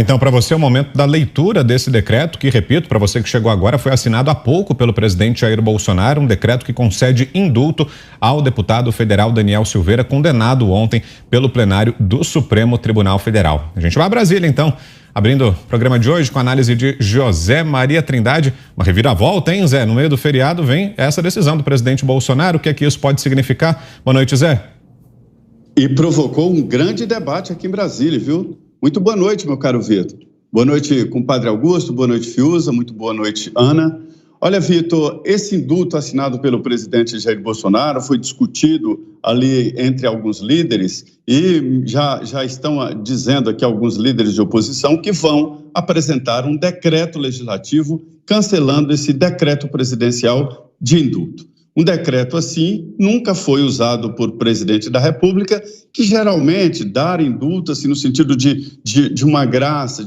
Então, para você, é o momento da leitura desse decreto, que, repito, para você que chegou agora, foi assinado há pouco pelo presidente Jair Bolsonaro, um decreto que concede indulto ao deputado federal Daniel Silveira, condenado ontem pelo plenário do Supremo Tribunal Federal. A gente vai a Brasília, então, abrindo o programa de hoje com a análise de José Maria Trindade. Uma reviravolta, hein, Zé? No meio do feriado vem essa decisão do presidente Bolsonaro. O que é que isso pode significar? Boa noite, Zé. E provocou um grande debate aqui em Brasília, viu? Muito boa noite, meu caro Vitor. Boa noite, compadre Augusto, boa noite, Fiuza, muito boa noite, Ana. Olha, Vitor, esse indulto assinado pelo presidente Jair Bolsonaro foi discutido ali entre alguns líderes e já estão dizendo aqui alguns líderes de oposição que vão apresentar um decreto legislativo cancelando esse decreto presidencial de indulto. Um decreto assim nunca foi usado por presidente da República, que geralmente dar indulto assim, no sentido de uma graça,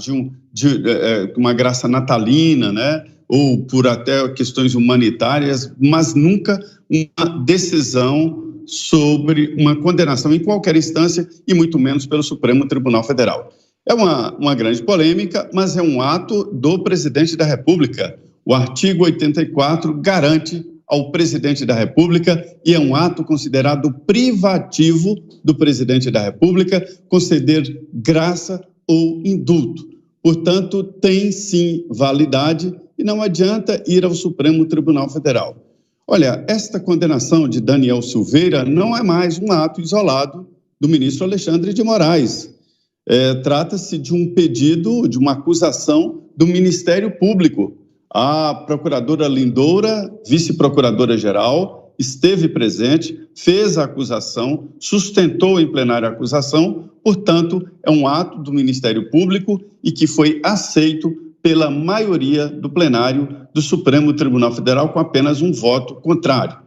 uma graça natalina, né? Ou por até questões humanitárias, mas nunca uma decisão sobre uma condenação em qualquer instância e muito menos pelo Supremo Tribunal Federal. É uma grande polêmica, mas é um ato do presidente da República. O artigo 84 garante ao presidente da República e é um ato considerado privativo do presidente da República conceder graça ou indulto. Portanto, tem sim validade e não adianta ir ao Supremo Tribunal Federal. Olha, esta condenação de Daniel Silveira não é mais um ato isolado do ministro Alexandre de Moraes. Trata-se de um pedido, de uma acusação do Ministério Público. A procuradora Lindoura, vice-procuradora-geral, esteve presente, fez a acusação, sustentou em plenário a acusação, portanto, é um ato do Ministério Público e que foi aceito pela maioria do plenário do Supremo Tribunal Federal com apenas um voto contrário.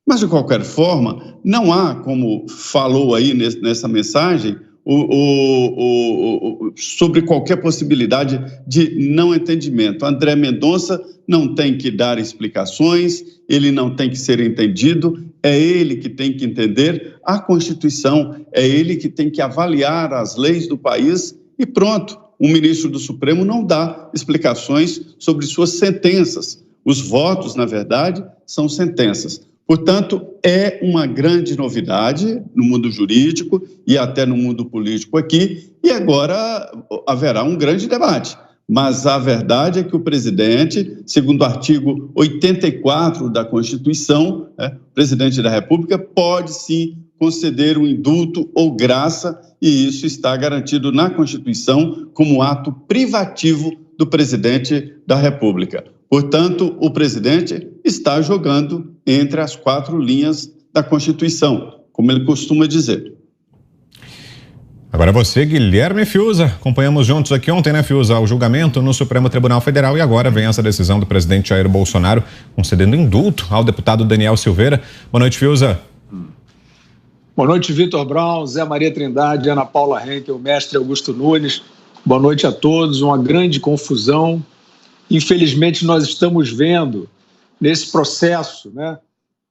Mas, de qualquer forma, não há, como falou aí nessa mensagem, sobre qualquer possibilidade de não entendimento. André Mendonça não tem que dar explicações, ele não tem que ser entendido, é ele que tem que entender a Constituição, é ele que tem que avaliar as leis do país e pronto. O ministro do Supremo não dá explicações sobre suas sentenças. Os votos, na verdade, são sentenças. Portanto, é uma grande novidade no mundo jurídico e até no mundo político aqui, e agora haverá um grande debate. Mas a verdade é que o presidente, segundo o artigo 84 da Constituição, o presidente da República pode sim conceder um indulto ou graça, e isso está garantido na Constituição como ato privativo do presidente da República. Portanto, o presidente está jogando entre as quatro linhas da Constituição, como ele costuma dizer. Agora você, Guilherme Fiuza. Acompanhamos juntos aqui ontem, né, Fiuza, o julgamento no Supremo Tribunal Federal e agora vem essa decisão do presidente Jair Bolsonaro concedendo indulto ao deputado Daniel Silveira. Boa noite, Fiuza. Boa noite, Vitor Brown, Zé Maria Trindade, Ana Paula Henkel, mestre Augusto Nunes. Boa noite a todos. Uma grande confusão. Infelizmente, nós estamos vendo nesse processo, né,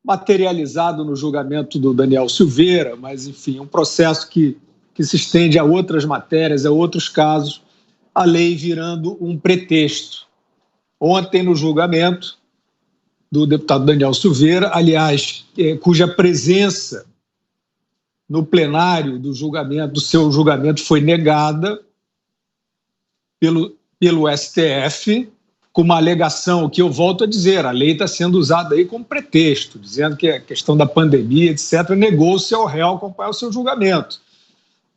materializado no julgamento do Daniel Silveira, mas, enfim, um processo que se estende a outras matérias, a outros casos, a lei virando um pretexto. Ontem, no julgamento do deputado Daniel Silveira, aliás, cuja presença no plenário do seu julgamento foi negada pelo STF, com uma alegação que eu volto a dizer, a lei está sendo usada aí como pretexto, dizendo que a questão da pandemia, etc., negou-se ao réu acompanhar o seu julgamento.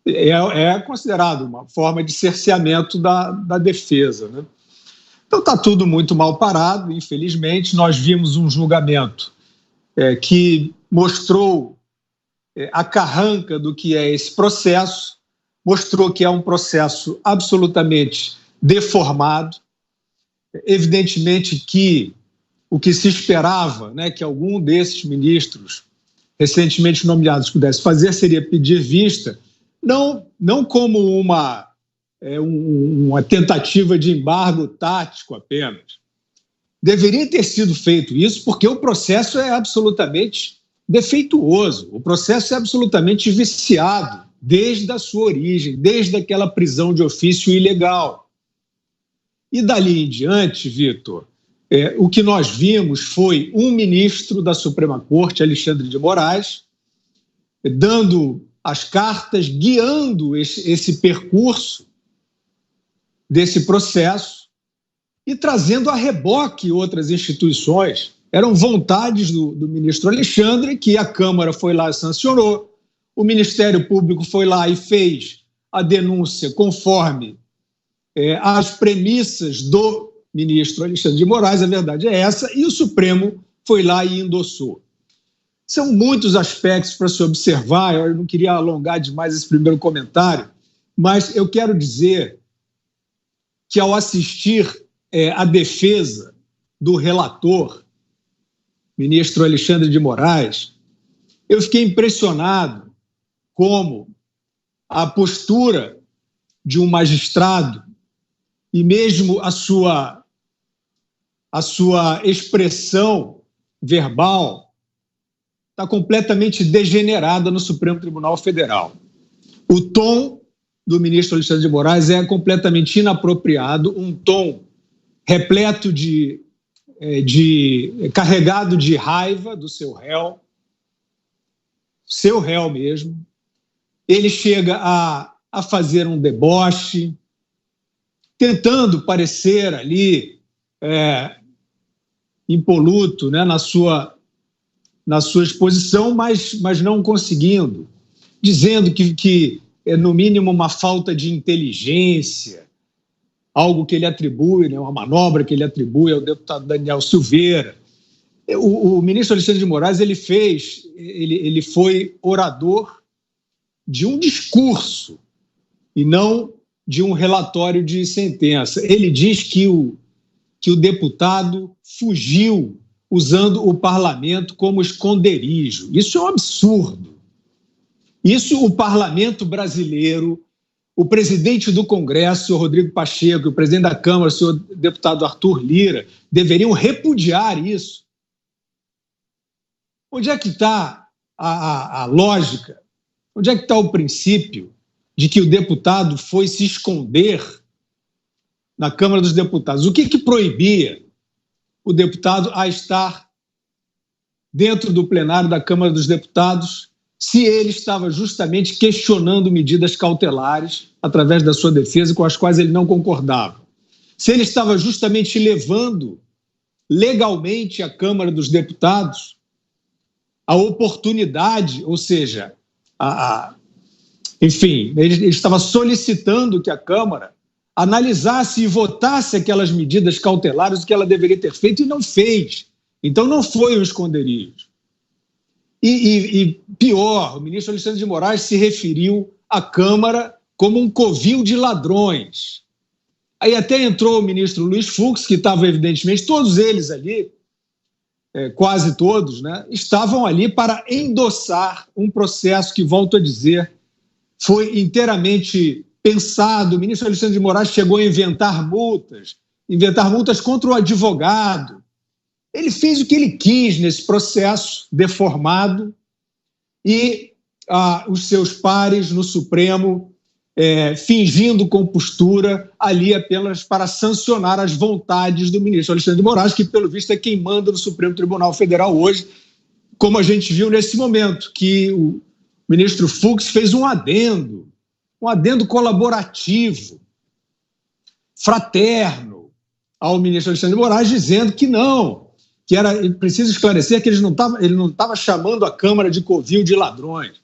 É considerado uma forma de cerceamento da defesa, né? Então está tudo muito mal parado, infelizmente. Nós vimos um julgamento que mostrou a carranca do que é esse processo, mostrou que é um processo absolutamente deformado. Evidentemente que o que se esperava, né, que algum desses ministros recentemente nomeados pudesse fazer seria pedir vista, não como uma tentativa de embargo tático apenas. Deveria ter sido feito isso porque o processo é absolutamente defeituoso, o processo é absolutamente viciado desde a sua origem, desde aquela prisão de ofício ilegal. E dali em diante, Vitor, o que nós vimos foi um ministro da Suprema Corte, Alexandre de Moraes, dando as cartas, guiando esse percurso desse processo e trazendo a reboque outras instituições. Eram vontades do ministro Alexandre, que a Câmara foi lá e sancionou, o Ministério Público foi lá e fez a denúncia conforme as premissas do ministro Alexandre de Moraes, a verdade é essa, e o Supremo foi lá e endossou. São muitos aspectos para se observar, eu não queria alongar demais esse primeiro comentário, mas eu quero dizer que, ao assistir a defesa do relator, ministro Alexandre de Moraes, eu fiquei impressionado como a postura de um magistrado e mesmo a sua expressão verbal está completamente degenerada no Supremo Tribunal Federal. O tom do ministro Alexandre de Moraes é completamente inapropriado, um tom repleto carregado de raiva do seu réu mesmo. Ele chega a fazer um deboche, tentando parecer ali impoluto, né, na sua exposição, mas não conseguindo, dizendo que é, no mínimo, uma falta de inteligência, algo que ele atribui, né, uma manobra que ele atribui ao deputado Daniel Silveira. O ministro Alexandre de Moraes ele foi orador de um discurso e não de um relatório de sentença. Ele diz que o deputado fugiu usando o parlamento como esconderijo. Isso é um absurdo. Isso o parlamento brasileiro, o presidente do Congresso, o Rodrigo Pacheco, o presidente da Câmara, o senhor deputado Arthur Lira, deveriam repudiar isso. Onde é que está a lógica? Onde é que está o princípio de que o deputado foi se esconder na Câmara dos Deputados? O que proibia o deputado a estar dentro do plenário da Câmara dos Deputados se ele estava justamente questionando medidas cautelares através da sua defesa com as quais ele não concordava? Se ele estava justamente levando legalmente à Câmara dos Deputados a oportunidade, ou seja, enfim, ele estava solicitando que a Câmara analisasse e votasse aquelas medidas cautelares que ela deveria ter feito e não fez. Então não foi um esconderijo. E pior, o ministro Alexandre de Moraes se referiu à Câmara como um covil de ladrões. Aí até entrou o ministro Luiz Fux, que estava evidentemente, todos eles ali, quase todos, né, estavam ali para endossar um processo que, volto a dizer, foi inteiramente pensado. O ministro Alexandre de Moraes chegou a inventar multas contra o advogado. Ele fez o que ele quis nesse processo deformado e os seus pares no Supremo fingindo compostura ali apenas para sancionar as vontades do ministro Alexandre de Moraes, que, pelo visto, é quem manda no Supremo Tribunal Federal hoje, como a gente viu nesse momento, que o ministro Fux fez um adendo colaborativo, fraterno, ao ministro Alexandre de Moraes, dizendo que não, que era preciso esclarecer que ele não estava chamando a Câmara de covil de ladrões.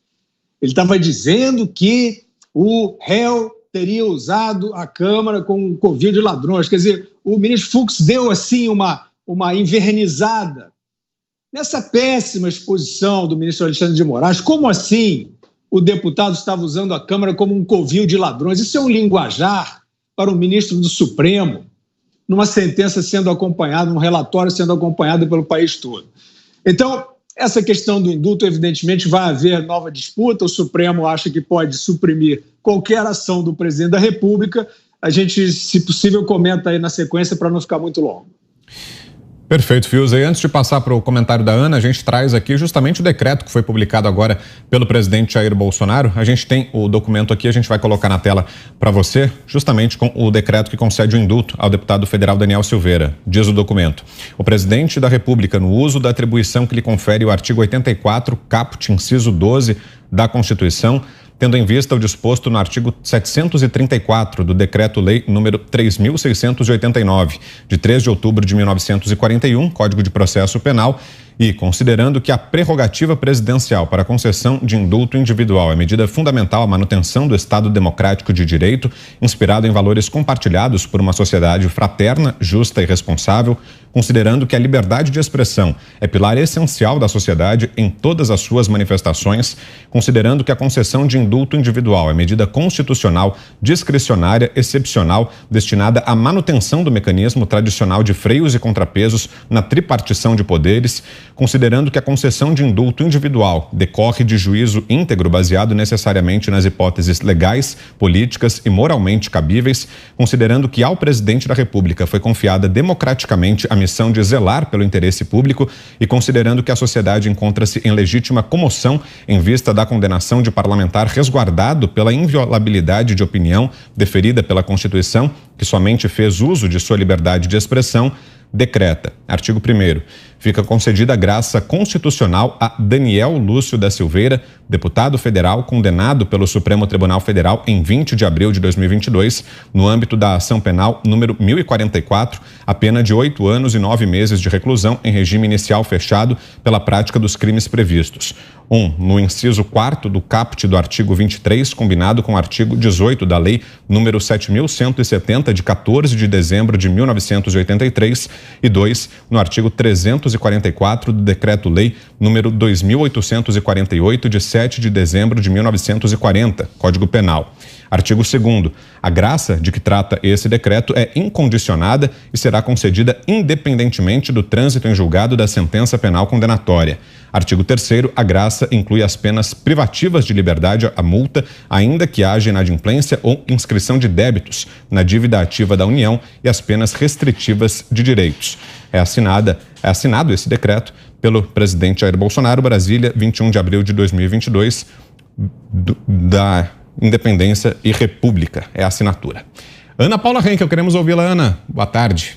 Ele estava dizendo que o réu teria usado a Câmara como um covil de ladrões. Quer dizer, o ministro Fux deu assim uma invernizada nessa péssima exposição do ministro Alexandre de Moraes. Como assim o deputado estava usando a Câmara como um covil de ladrões? Isso é um linguajar para um ministro do Supremo, numa sentença sendo acompanhada, num relatório sendo acompanhado pelo país todo. Então, essa questão do indulto, evidentemente, vai haver nova disputa. O Supremo acha que pode suprimir qualquer ação do presidente da República. A gente, se possível, comenta aí na sequência para não ficar muito longo. Perfeito, Fiuza. E antes de passar para o comentário da Ana, a gente traz aqui justamente o decreto que foi publicado agora pelo presidente Jair Bolsonaro. A gente tem o documento aqui, a gente vai colocar na tela para você, justamente com o decreto que concede o indulto ao deputado federal Daniel Silveira. Diz o documento: o presidente da República, no uso da atribuição que lhe confere o artigo 84, caput, inciso 12 da Constituição, tendo em vista o disposto no artigo 734 do Decreto-Lei número 3.689, de 3 de outubro de 1941, Código de Processo Penal, e considerando que a prerrogativa presidencial para a concessão de indulto individual é medida fundamental à manutenção do Estado democrático de direito, inspirado em valores compartilhados por uma sociedade fraterna, justa e responsável, considerando que a liberdade de expressão é pilar essencial da sociedade em todas as suas manifestações, considerando que a concessão de indulto individual é medida constitucional, discricionária, excepcional, destinada à manutenção do mecanismo tradicional de freios e contrapesos na tripartição de poderes, considerando que a concessão de indulto individual decorre de juízo íntegro baseado necessariamente nas hipóteses legais, políticas e moralmente cabíveis, considerando que ao presidente da República foi confiada democraticamente a missão de zelar pelo interesse público e considerando que a sociedade encontra-se em legítima comoção em vista da condenação de parlamentar resguardado pela inviolabilidade de opinião deferida pela Constituição, que somente fez uso de sua liberdade de expressão, decreta, artigo 1º, fica concedida a graça constitucional a Daniel Lúcio da Silveira, deputado federal condenado pelo Supremo Tribunal Federal em 20 de abril de 2022, no âmbito da ação penal número 1044, a pena de 8 anos e 9 meses de reclusão em regime inicial fechado pela prática dos crimes previstos. 1. No inciso 4º do caput do artigo 23, combinado com o artigo 18 da Lei número 7.170, de 14 de dezembro de 1983, e 2. No artigo 344 do Decreto-Lei número 2.848, de 7 de dezembro de 1940, Código Penal. Artigo 2º. A graça de que trata esse decreto é incondicionada e será concedida independentemente do trânsito em julgado da sentença penal condenatória. Artigo 3º. A graça inclui as penas privativas de liberdade à multa, ainda que haja inadimplência ou inscrição de débitos na dívida ativa da União, e as penas restritivas de direitos. É assinado esse decreto pelo presidente Jair Bolsonaro, Brasília, 21 de abril de 2022, da Independência e República, é a assinatura. Ana Paula Henkel, queremos ouvi-la, Ana. Boa tarde.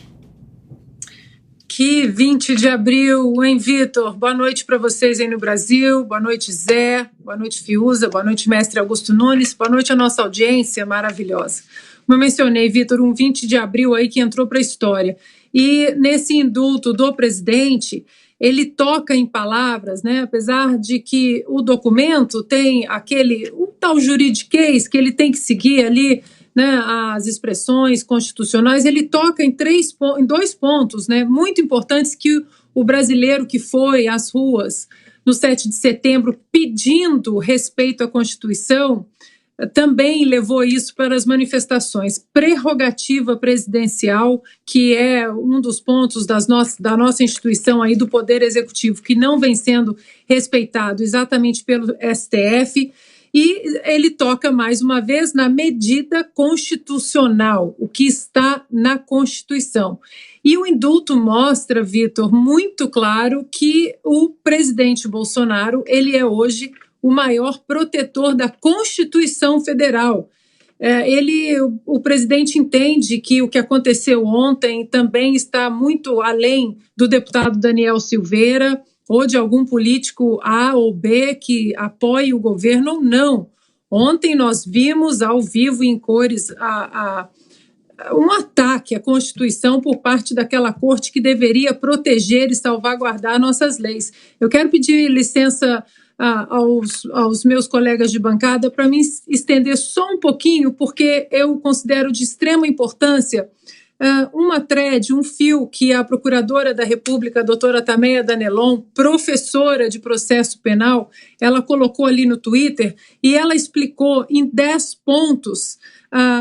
Que 20 de abril, hein, Vitor? Boa noite para vocês aí no Brasil, boa noite, Zé, boa noite, Fiuza, boa noite, mestre Augusto Nunes, boa noite à nossa audiência maravilhosa. Como eu mencionei, Vitor, um 20 de abril aí que entrou para a história. E nesse indulto do presidente, ele toca em palavras, né? Apesar de que o documento tem o tal juridiquês que ele tem que seguir ali, né, as expressões constitucionais, ele toca em 2 pontos, né, muito importantes, que o brasileiro que foi às ruas no 7 de setembro pedindo respeito à Constituição também levou isso para as manifestações. Prerrogativa presidencial, que é um dos pontos da nossa instituição aí do Poder Executivo, que não vem sendo respeitado exatamente pelo STF, e ele toca mais uma vez na medida constitucional, o que está na Constituição. E o indulto mostra, Vitor, muito claro que o presidente Bolsonaro, ele é hoje o maior protetor da Constituição Federal. O presidente entende que o que aconteceu ontem também está muito além do deputado Daniel Silveira ou de algum político A ou B que apoie o governo ou não. Ontem nós vimos ao vivo, em cores, um ataque à Constituição por parte daquela corte que deveria proteger e salvaguardar nossas leis. Eu quero pedir licença aos meus colegas de bancada para me estender só um pouquinho, porque eu considero de extrema importância um fio que a Procuradora da República, a doutora Tameia Danelon, professora de processo penal, ela colocou ali no Twitter, e ela explicou em 10 pontos,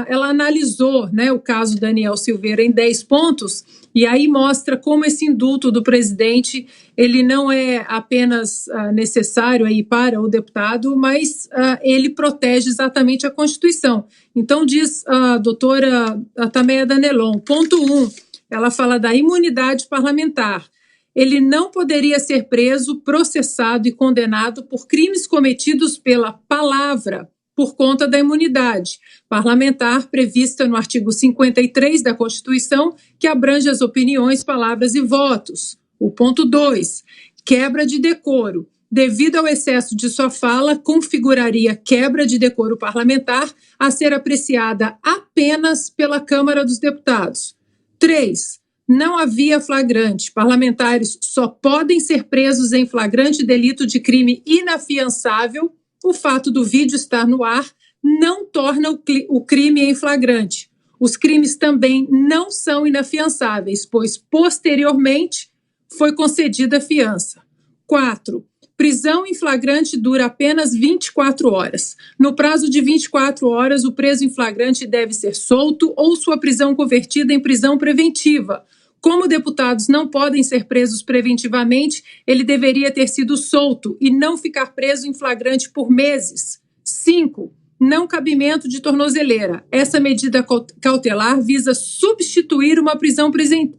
ela analisou, né, o caso Daniel Silveira em 10 pontos, e aí mostra como esse indulto do presidente, ele não é apenas necessário aí para o deputado, mas ele protege exatamente a Constituição. Então diz a doutora Tameia Danelon, ponto 1, ela fala da imunidade parlamentar. Ele não poderia ser preso, processado e condenado por crimes cometidos pela palavra, por conta da imunidade parlamentar prevista no artigo 53 da Constituição, que abrange as opiniões, palavras e votos. O ponto 2, quebra de decoro. Devido ao excesso de sua fala, configuraria quebra de decoro parlamentar a ser apreciada apenas pela Câmara dos Deputados. 3. Não havia flagrante. Parlamentares só podem ser presos em flagrante delito de crime inafiançável. O fato do vídeo estar no ar não torna o crime em flagrante. Os crimes também não são inafiançáveis, pois posteriormente foi concedida fiança. 4. Prisão em flagrante dura apenas 24 horas. No prazo de 24 horas, o preso em flagrante deve ser solto ou sua prisão convertida em prisão preventiva. Como deputados não podem ser presos preventivamente, ele deveria ter sido solto e não ficar preso em flagrante por meses. 5. Não cabimento de tornozeleira. Essa medida cautelar visa substituir uma prisão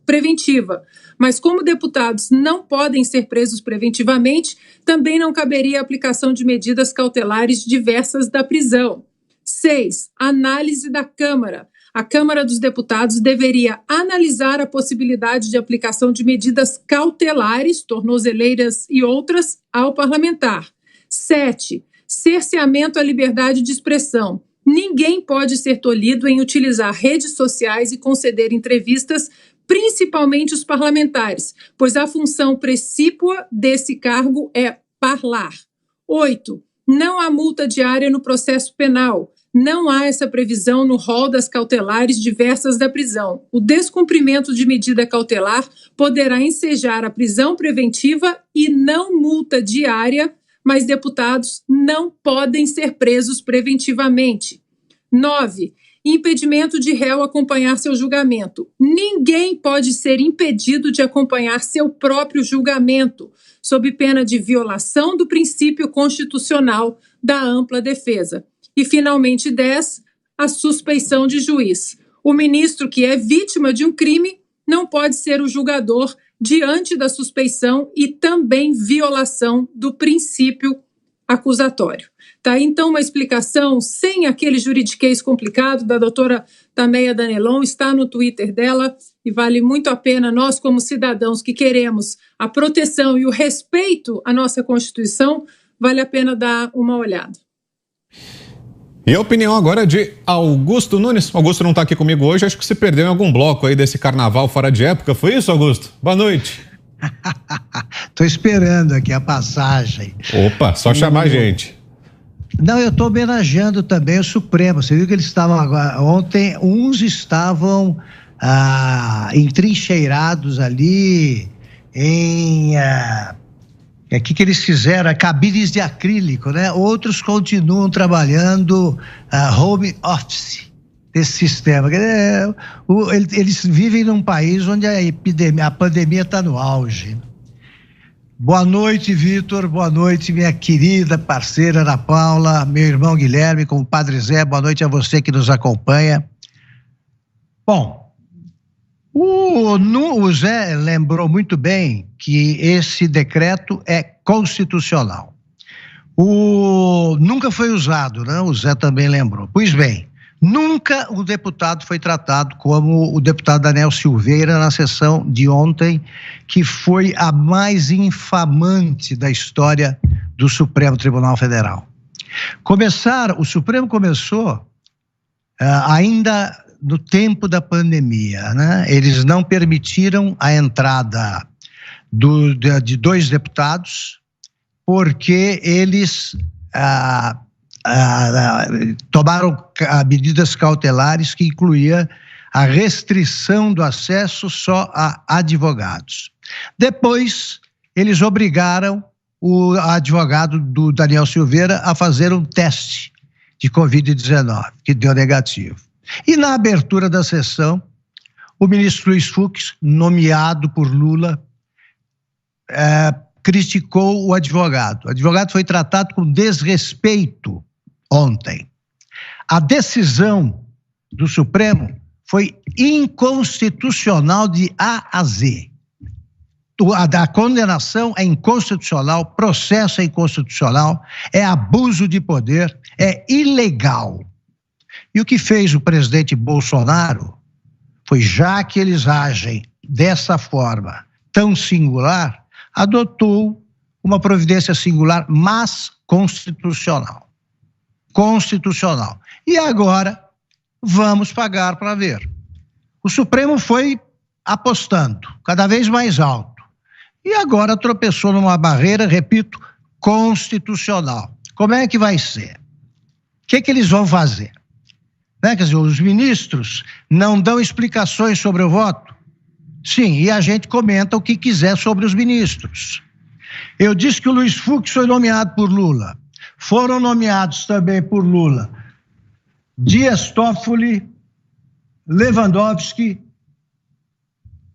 preventiva. Mas como deputados não podem ser presos preventivamente, também não caberia a aplicação de medidas cautelares diversas da prisão. 6. Análise da Câmara. A Câmara dos Deputados deveria analisar a possibilidade de aplicação de medidas cautelares, tornozeleiras e outras, ao parlamentar. 7. Cerceamento à liberdade de expressão. Ninguém pode ser tolhido em utilizar redes sociais e conceder entrevistas, principalmente os parlamentares, pois a função precípua desse cargo é parlar. 8. Não há multa diária no processo penal. Não há essa previsão no rol das cautelares diversas da prisão. O descumprimento de medida cautelar poderá ensejar a prisão preventiva e não multa diária, mas deputados não podem ser presos preventivamente. 9. Impedimento de réu acompanhar seu julgamento. Ninguém pode ser impedido de acompanhar seu próprio julgamento, sob pena de violação do princípio constitucional da ampla defesa. E, finalmente, 10, a suspeição de juiz. O ministro que é vítima de um crime não pode ser o julgador diante da suspeição e também violação do princípio acusatório. Tá? Então, uma explicação sem aquele juridiquês complicado da doutora Tameia Danelon, está no Twitter dela e vale muito a pena nós, como cidadãos que queremos a proteção e o respeito à nossa Constituição, vale a pena dar uma olhada. E a opinião agora de Augusto Nunes. Augusto não está aqui comigo hoje, acho que se perdeu em algum bloco aí desse carnaval fora de época. Foi isso, Augusto? Boa noite. Tô esperando aqui a passagem. Opa, só chamar a gente. Não, eu estou homenageando também o Supremo. Você viu que eles estavam ontem, uns estavam entrincheirados ali em... O que eles fizeram? Cabines de acrílico, né? Outros continuam trabalhando home office desse sistema. Eles vivem num país onde a pandemia está no auge. Boa noite, Vitor. Boa noite, minha querida parceira Ana Paula, meu irmão Guilherme, com o Padre Zé. Boa noite a você que nos acompanha. Bom, o Zé lembrou muito bem que esse decreto é constitucional. Nunca foi usado, né? O Zé também lembrou. Pois bem, nunca o deputado foi tratado como o deputado Daniel Silveira na sessão de ontem, que foi a mais infamante da história do Supremo Tribunal Federal. O Supremo começou ainda no tempo da pandemia, né? Eles não permitiram a entrada de 2 deputados, porque eles tomaram medidas cautelares que incluía a restrição do acesso só a advogados. Depois, eles obrigaram o advogado do Daniel Silveira a fazer um teste de Covid-19, que deu negativo. E na abertura da sessão, o ministro Luiz Fux, nomeado por Lula, criticou o advogado. O advogado foi tratado com desrespeito ontem. A decisão do Supremo foi inconstitucional de A a Z. A condenação é inconstitucional, processo é inconstitucional, é abuso de poder, é ilegal. E o que fez o presidente Bolsonaro foi, já que eles agem dessa forma tão singular, adotou uma providência singular, mas constitucional. Constitucional. E agora vamos pagar para ver. O Supremo foi apostando cada vez mais alto. E agora tropeçou numa barreira, repito, constitucional. Como é que vai ser? O que eles vão fazer? Quer dizer, os ministros não dão explicações sobre o voto? Sim, e a gente comenta o que quiser sobre os ministros. Eu disse que o Luiz Fux foi nomeado por Lula. Foram nomeados também por Lula Dias Toffoli, Lewandowski,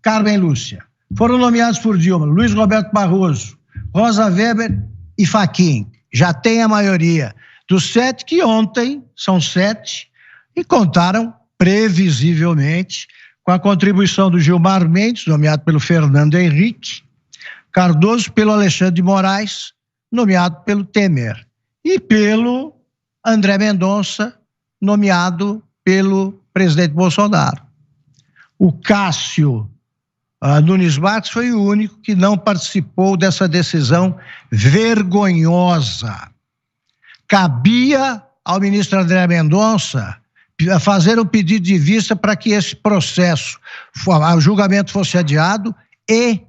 Carmen Lúcia. Foram nomeados por Dilma Luiz Roberto Barroso, Rosa Weber e Fachin. Já tem a maioria dos 7, que ontem são 7, e contaram previsivelmente com a contribuição do Gilmar Mendes, nomeado pelo Fernando Henrique Cardoso, pelo Alexandre de Moraes, nomeado pelo Temer, e pelo André Mendonça, nomeado pelo presidente Bolsonaro. O Cássio Nunes Marques foi o único que não participou dessa decisão vergonhosa. Cabia ao ministro André Mendonça fazer um pedido de vista para que esse processo, o julgamento fosse adiado e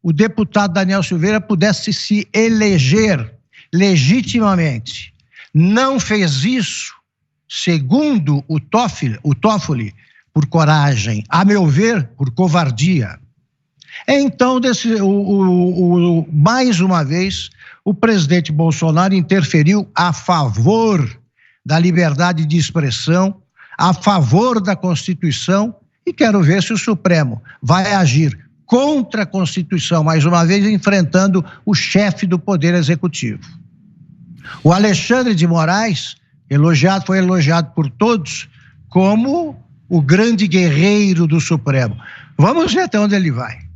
o deputado Daniel Silveira pudesse se eleger legitimamente. Não fez isso, segundo o Toffoli, por coragem, a meu ver, por covardia. Então, mais uma vez, o presidente Bolsonaro interferiu a favor da liberdade de expressão, a favor da Constituição, e quero ver se o Supremo vai agir contra a Constituição, mais uma vez enfrentando o chefe do Poder Executivo. O Alexandre de Moraes, foi elogiado por todos como o grande guerreiro do Supremo. Vamos ver até onde ele vai.